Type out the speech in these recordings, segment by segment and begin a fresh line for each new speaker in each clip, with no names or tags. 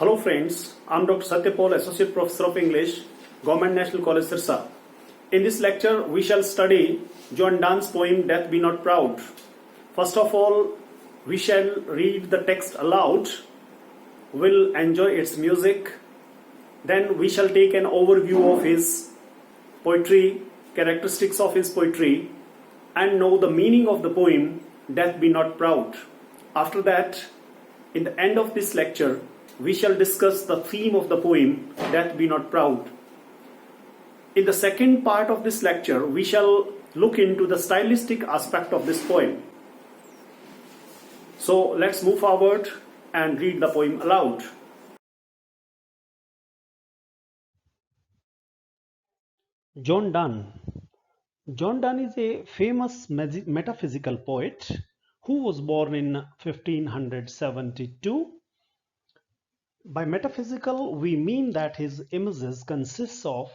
Hello friends, I'm Dr. Satyapal, Associate Professor of English, Government National College, Sirsa. In this lecture, we shall study John Donne's poem Death Be Not Proud. First of all, we shall read the text aloud, we'll enjoy its music, then we shall take an overview of his poetry, characteristics of his poetry, and know the meaning of the poem Death Be Not Proud. After that, in the end of this lecture, we shall discuss the theme of the poem Death Be Not Proud. In the second part of this lecture, we shall look into the stylistic aspect of this poem. So let's move forward and read the poem aloud.
John Donne. John Donne is a famous metaphysical poet who was born in 1572. By metaphysical, we mean that his images consist of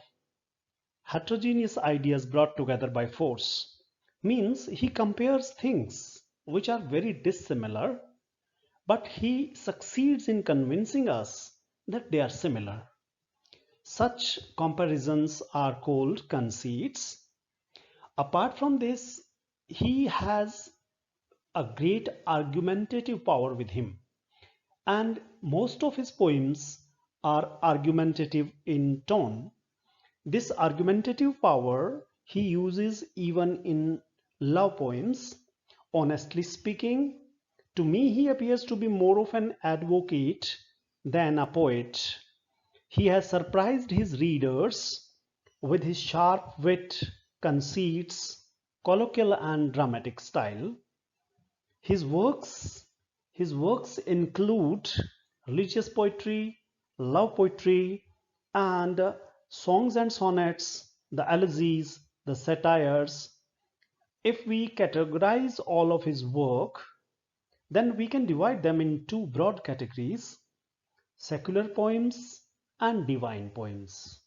heterogeneous ideas brought together by force. Means he compares things which are very dissimilar, but he succeeds in convincing us that they are similar. Such comparisons are called conceits. Apart from this, he has a great argumentative power with him, and most of his poems are argumentative in tone. This argumentative power he uses even in love poems. Honestly speaking, to me he appears to be more of an advocate than a poet. He has surprised his readers with his sharp wit, conceits, colloquial and dramatic style. His works include religious poetry, love poetry, and songs and sonnets, the elegies, the satires. If we categorize all of his work, then we can divide them in two broad categories: secular poems and divine poems.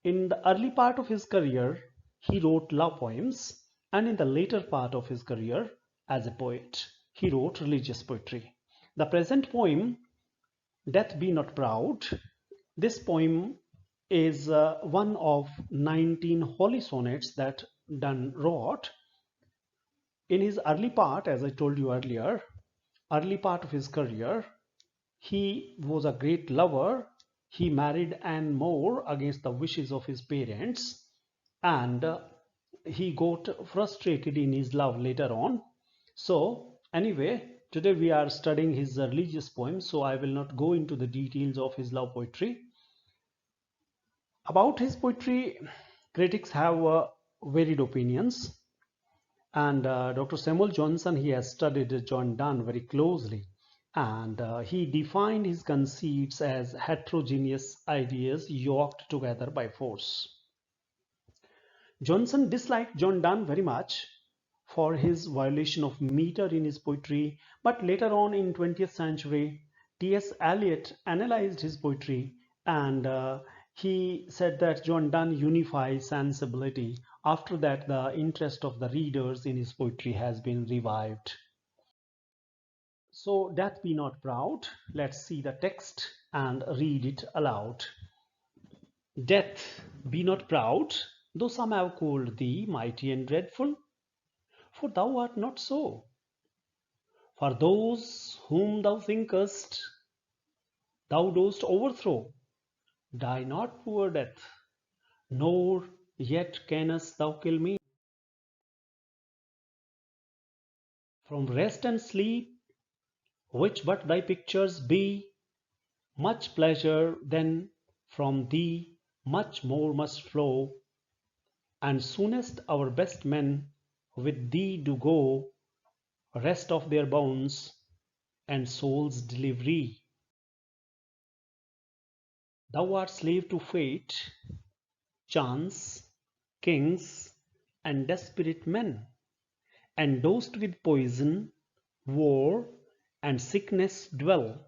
In the early part of his career, he wrote love poems, and in the later part of his career as a poet, he wrote religious poetry. The present poem, Death Be Not Proud, this poem is one of 19 holy sonnets that Donne wrote. In his early part, as I told you earlier, early part of his career, he was a great lover. He married Anne More against the wishes of his parents, and he got frustrated in his love later on. So anyway, today we are studying his religious poems, so I will not go into the details of his love poetry. About his poetry, critics have varied opinions, and Dr. Samuel Johnson, he has studied John Donne very closely, and he defined his conceits as heterogeneous ideas yoked together by force. Johnson disliked John Donne very much for his violation of meter in his poetry, but later on in 20th century, T.S. Eliot analyzed his poetry, and he said that John Donne unifies sensibility. After that, the interest of the readers in his poetry has been revived. So, Death Be Not Proud. Let's see the text and read it aloud. Death, be not proud, though some have called thee mighty and dreadful, for thou art not so. For those whom thou thinkest thou dost overthrow, die not, poor death, nor yet canst thou kill me. From rest and sleep, which but thy pictures be, much pleasure then from thee much more must flow, and soonest our best men with thee do go, rest of their bones and soul's delivery. Thou art slave to fate, chance, kings, and desperate men, and dost with poison, war, and sickness dwell,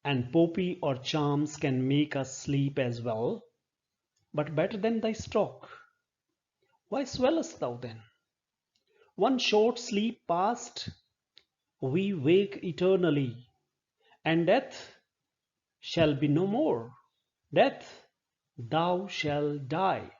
and poppy or charms can make us sleep as well, but better than thy stroke. Why swellest thou then? One short sleep past, we wake eternally, and death, shall be no more. Death, thou shalt die.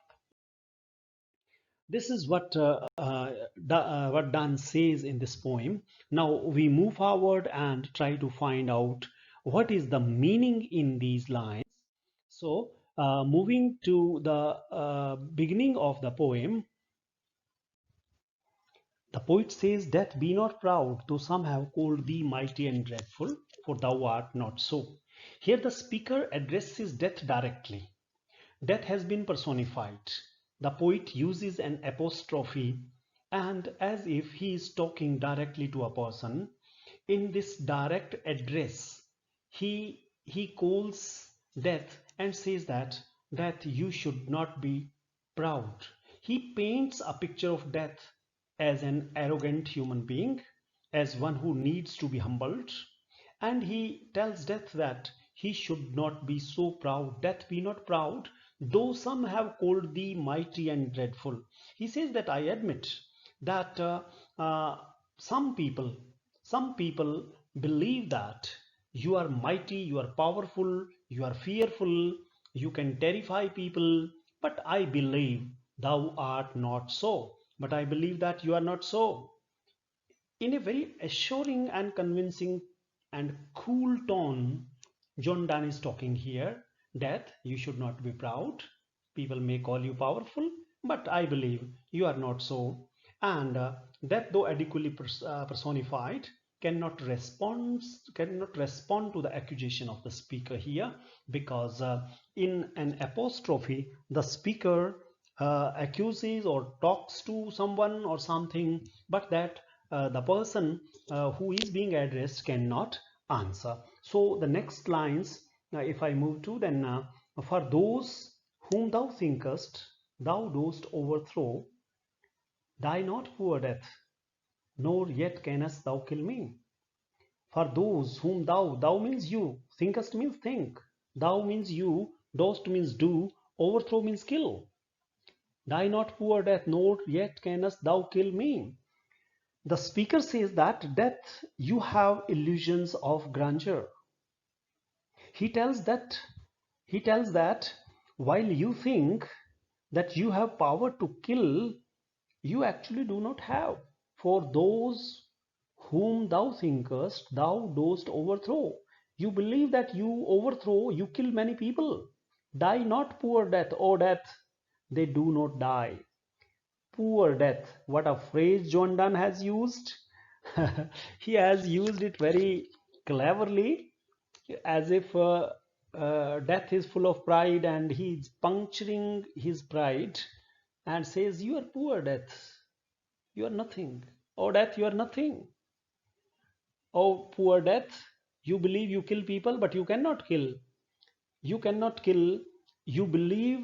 This is what Donne says in this poem. Now we move forward and try to find out what is the meaning in these lines. So, moving to the beginning of the poem, the poet says, "Death, be not proud, though some have called thee mighty and dreadful, for thou art not so." Here the speaker addresses death directly. Death has been personified. The poet uses an apostrophe, and as if he is talking directly to a person. In this direct address, he calls death and says that you should not be proud. He paints a picture of death as an arrogant human being, as one who needs to be humbled, and he tells death that he should not be so proud. Death, be not proud, though some have called thee mighty and dreadful. He says that I admit that uh, some people some people believe that you are mighty, you are powerful, you are fearful, you can terrify people, but I believe thou art not so. But I believe that you are not so. In a very assuring and convincing and cool tone, John Donne is talking here that you should not be proud. People may call you powerful, but I believe you are not so. And that, though adequately personified, cannot respond to the accusation of the speaker here, because in an apostrophe, the speaker accuses or talks to someone or something, but that the person who is being addressed cannot answer. So the next lines, if I move to, then for those whom thou thinkest thou dost overthrow, die not, poor death, nor yet canst thou kill me. For those whom thou means you, thinkest means think, thou means you, dost means do, overthrow means kill. Die not, poor death, nor yet canst thou kill me. The speaker says that death, you have illusions of grandeur. He tells that while you think that you have power to kill, you actually do not have. For those whom thou thinkest thou dost overthrow. You believe that you overthrow, you kill many people. Die not, poor death, O death, they do not die. Poor death, what a phrase John Donne has used. He has used it very cleverly, as if death is full of pride and he's puncturing his pride and says, you are poor death, you are nothing. Oh death, you are nothing. Oh poor death, you believe you kill people, but you cannot kill. You cannot kill. You believe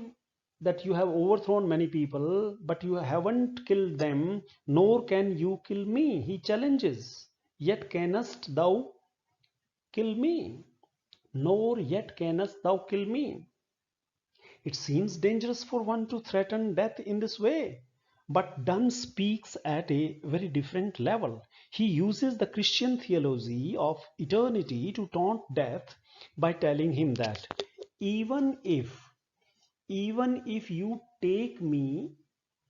that you have overthrown many people, but you haven't killed them, nor can you kill me. He challenges. Yet canst thou kill me, nor yet canst thou kill me. It seems dangerous for one to threaten death in this way. But Donne speaks at a very different level. He uses the Christian theology of eternity to taunt death by telling him that even if even if you take me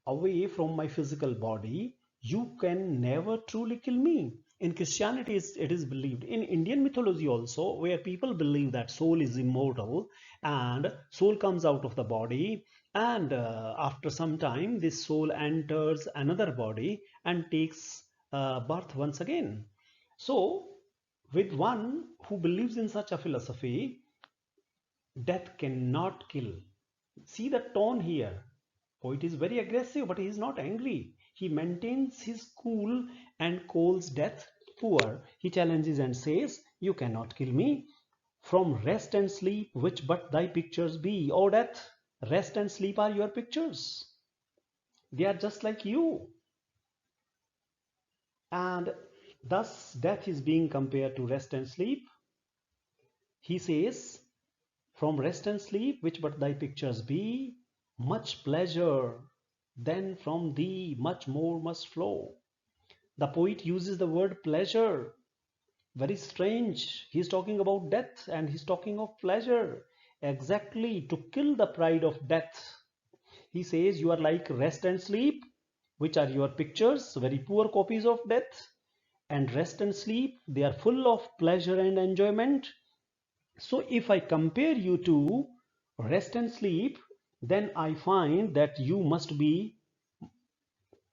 away from my physical body, you can never truly kill me. In Christianity, it is believed. In Indian mythology also, where people believe that soul is immortal and soul comes out of the body, and after some time, this soul enters another body and takes birth once again. So, with one who believes in such a philosophy, death cannot kill. See the tone here. Poet is very aggressive, but he is not angry. He maintains his cool and calls death poor. He challenges and says, you cannot kill me. From rest and sleep, which but thy pictures be. O death, rest and sleep are your pictures. They are just like you. And thus death is being compared to rest and sleep. He says, from rest and sleep, which but thy pictures be, much pleasure, then from thee much more must flow. The poet uses the word pleasure. Very strange. He's talking about death and he's talking of pleasure. Exactly, to kill the pride of death. He says you are like rest and sleep, which are your pictures, very poor copies of death. And rest and sleep, they are full of pleasure and enjoyment. So if I compare you to rest and sleep, then I find that you must be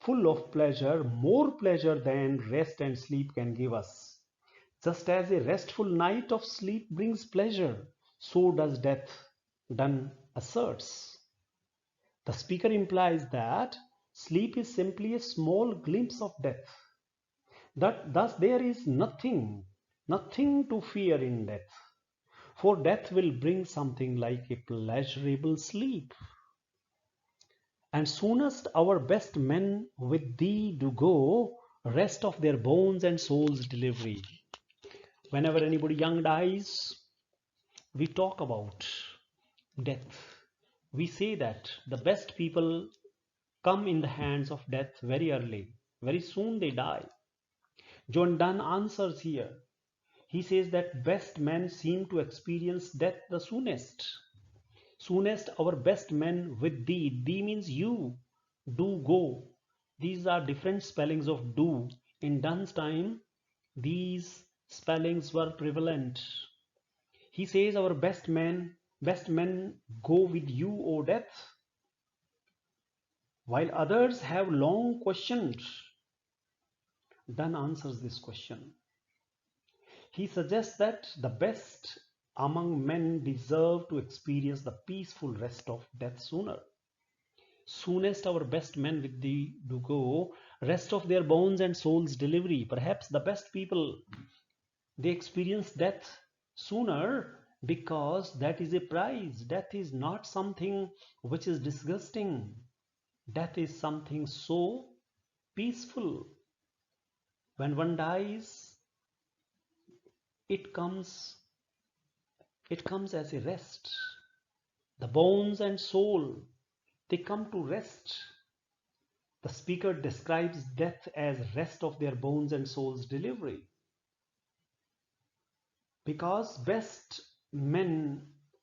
full of pleasure, more pleasure than rest and sleep can give us. Just as a restful night of sleep brings pleasure, so does death, Donne asserts. The speaker implies that sleep is simply a small glimpse of death. That thus there is nothing to fear in death. For death will bring something like a pleasurable sleep. And soonest our best men with thee do go, rest of their bones and souls delivery. Whenever anybody young dies, we talk about death. We say that the best people come in the hands of death very early. Very soon they die. John Donne answers here. He says that best men seem to experience death the soonest. Soonest our best men with thee. Thee means you. Do go. These are different spellings of do. In Donne's time, these spellings were prevalent. He says our best men go with you, O death. While others have long questioned, Donne answers this question. He suggests that the best among men deserve to experience the peaceful rest of death sooner. Soonest our best men with thee do go, rest of their bones and souls delivery. Perhaps the best people, they experience death sooner because that is a prize. Death is not something which is disgusting. Death is something so peaceful. When one dies, it comes as a rest. The bones and soul, they come to rest. The speaker describes death as rest of their bones and souls delivery. Because best men,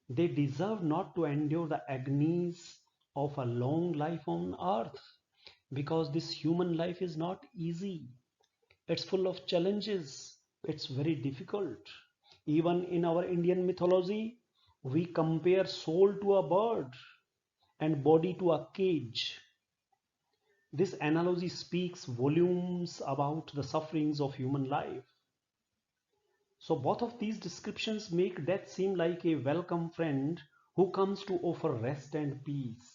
they deserve not to endure the agonies of a long life on earth. Because this human life is not easy. It's full of challenges. It's very difficult. Even in our Indian mythology, we compare soul to a bird and body to a cage. This analogy speaks volumes about the sufferings of human life. So both of these descriptions make death seem like a welcome friend who comes to offer rest and peace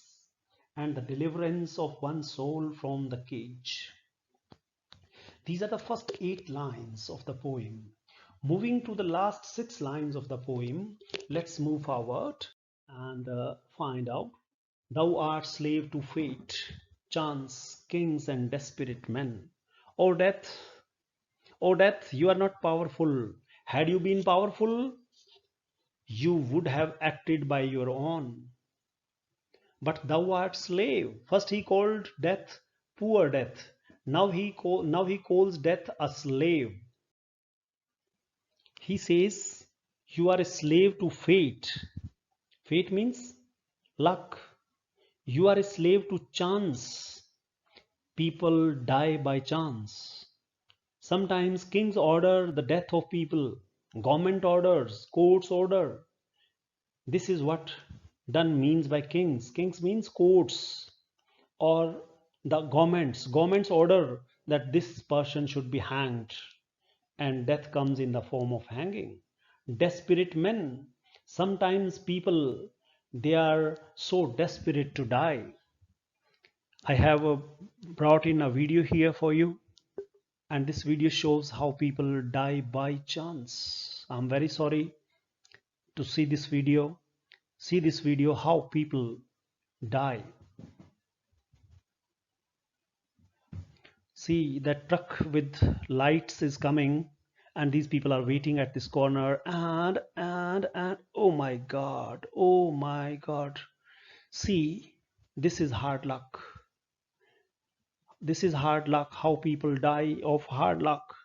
and the deliverance of one's soul from the cage. These are the first 8 lines of the poem. Moving to the last 6 lines of the poem, let's move forward and find out. Thou art slave to fate, chance, kings and desperate men. O death, O death, you are not powerful. Had you been powerful, you would have acted by your own. But thou art slave. First he called death poor death. Now he calls death a slave. He says you are a slave to fate. Fate means luck. You are a slave to chance. People die by chance. Sometimes kings order the death of people. Government orders, courts order. This is what Donne means by kings. Kings means courts or the governments. Governments order that this person should be hanged, and death comes in the form of hanging. Desperate men. Sometimes people, they are so desperate to die. I have brought in a video here for you, and this video shows how people die by chance. I'm very sorry to see this video. See this video how people die. See, that truck with lights is coming and these people are waiting at this corner and oh my god, oh my god. See, this is hard luck. This is hard luck, how people die of hard luck.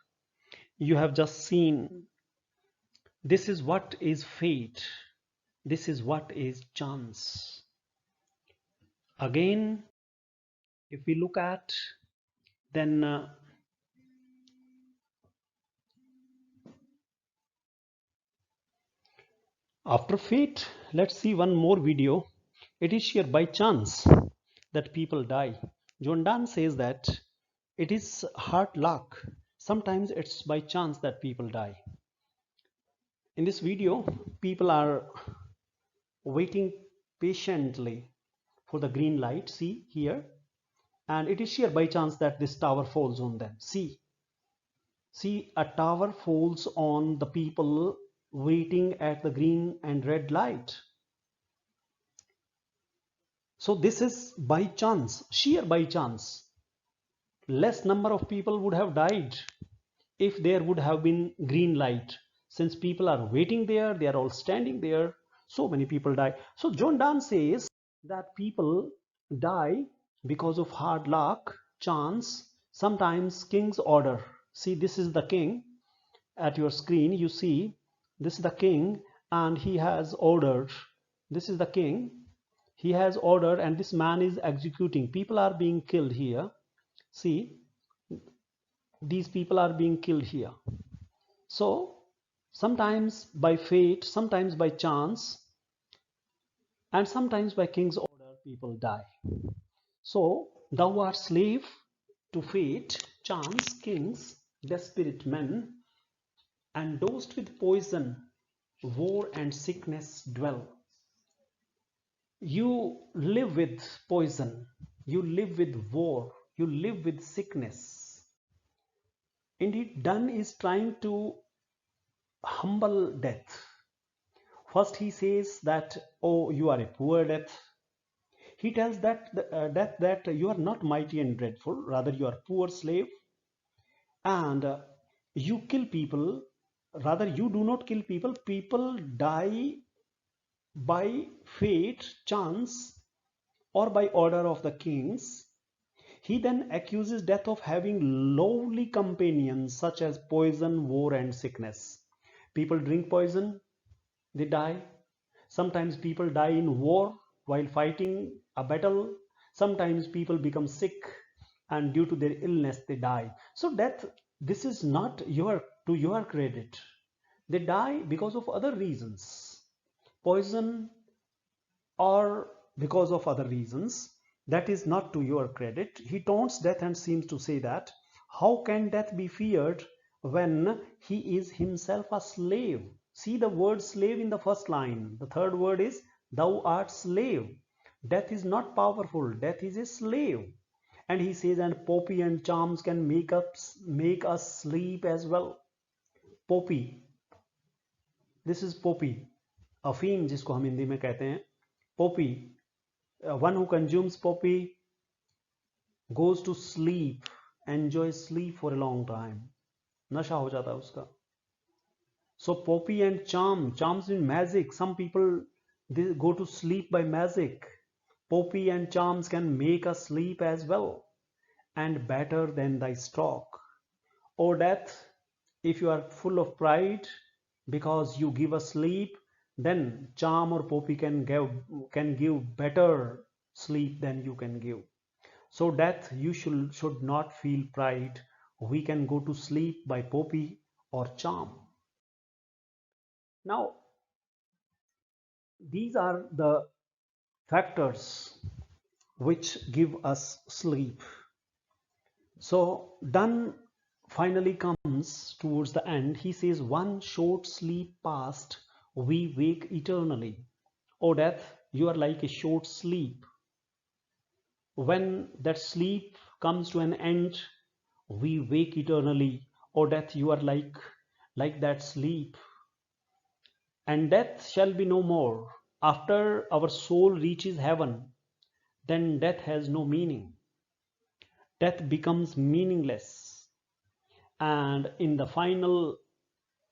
you have just seen, this is what is fate, this is what is chance. Again, if we look at, then after fate, let's see one more video. It is sheer by chance that people die. John Donne says that it is hard luck. Sometimes it's by chance that people die. In this video, people are waiting patiently for the green light. See here, and it is sheer by chance that this tower falls on them. See, a tower falls on the people waiting at the green and red light. So this is by chance, sheer by chance. Less number of people would have died if there would have been green light. Since people are waiting there, they are all standing there, so many people die. So John Donne says that people die because of hard luck, chance, sometimes king's order. See, this is the king. At your screen you see, this is the king, and he has ordered. This is the king, he has ordered, and this man is executing. People are being killed here. See, these people are being killed here. So sometimes by fate, sometimes by chance, and sometimes by king's order, people die. So thou art slave to fate, chance, kings, desperate men, and dosed with poison, war and sickness dwell. You live with poison, you live with war, you live with sickness. Indeed, Donne is trying to humble death. First he says that, oh, you are a poor death. He tells that death that you are not mighty and dreadful, rather you are poor slave, and you kill people, rather you do not kill people. People die by fate, chance, or by order of the kings. He then accuses death of having lowly companions such as poison, war, and sickness. People drink poison, they die. Sometimes people die in war while fighting a battle. Sometimes people become sick, and due to their illness they die. So death, this is not to your credit. They die because of other reasons. Poison, or because of other reasons, that is not to your credit. He taunts death and seems to say that, how can death be feared when he is himself a slave? See the word slave in the first line. The third word is thou art slave. Death is not powerful, death is a slave. And he says, and poppy and charms can make us sleep as well. Poppy, this is poppy, अफीम जिसको हम हिंदी में कहते हैं. Poppy, one who consumes poppy goes to sleep, enjoys sleep for a long time. नशा हो जाता है उसका. So poppy and charms mean magic. Some people, they go to sleep by magic. Poppy and charms can make us sleep as well, and better than thy stroke. O death, if you are full of pride because you give us sleep, then charm or poppy can give better sleep than you can give. So death, you should not feel pride. We can go to sleep by poppy or charm. Now, these are the factors which give us sleep. So Donne finally comes towards the end. He says, one short sleep past, we wake eternally. O death, you are like a short sleep. When that sleep comes to an end, we wake eternally. O death, you are like that sleep. And death shall be no more. After our soul reaches heaven, then death has no meaning. Death becomes meaningless. And in the final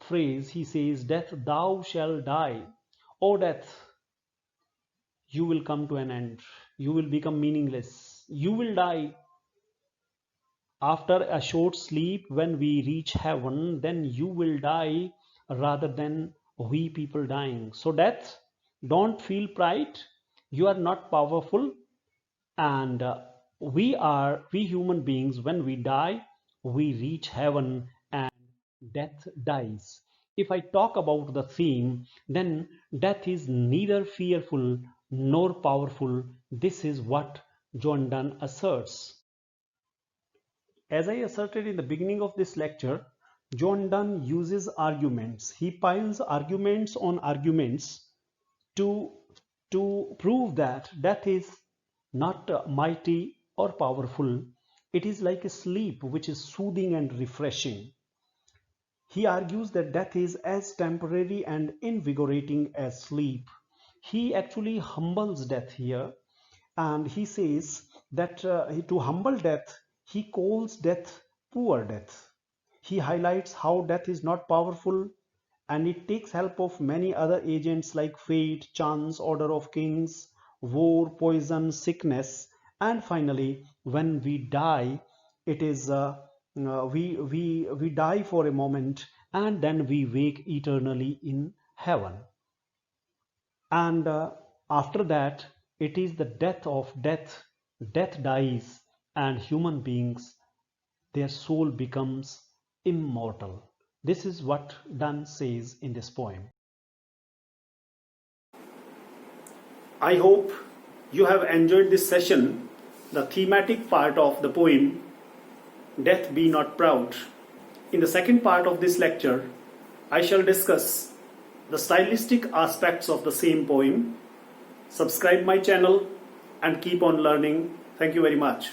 phrase, he says, death, thou shalt die. O death, you will come to an end. You will become meaningless. You will die. After a short sleep, when we reach heaven, then you will die rather than we people dying. So, death, don't feel pride. You are not powerful, and we human beings, when we die, we reach heaven and death dies. If I talk about the theme, then death is neither fearful nor powerful. This is what John Donne asserts. As I asserted in the beginning of this lecture, John Donne uses arguments. He piles arguments on arguments to, to prove that death is not mighty or powerful. It is like a sleep which is soothing and refreshing. He argues that death is as temporary and invigorating as sleep. He actually humbles death here, and he says that to humble death, he calls death poor death. He highlights how death is not powerful, and it takes help of many other agents like fate, chance, order of kings, war, poison, sickness, and finally, when we die, it is we die for a moment, and then we wake eternally in heaven. And after that, it is the death of death. Death dies, and human beings, their soul becomes immortal. This is what Donne says in this poem.
I hope you have enjoyed this session, the thematic part of the poem, Death Be Not Proud. In the second part of this lecture, I shall discuss the stylistic aspects of the same poem. Subscribe my channel and keep on learning. Thank you very much.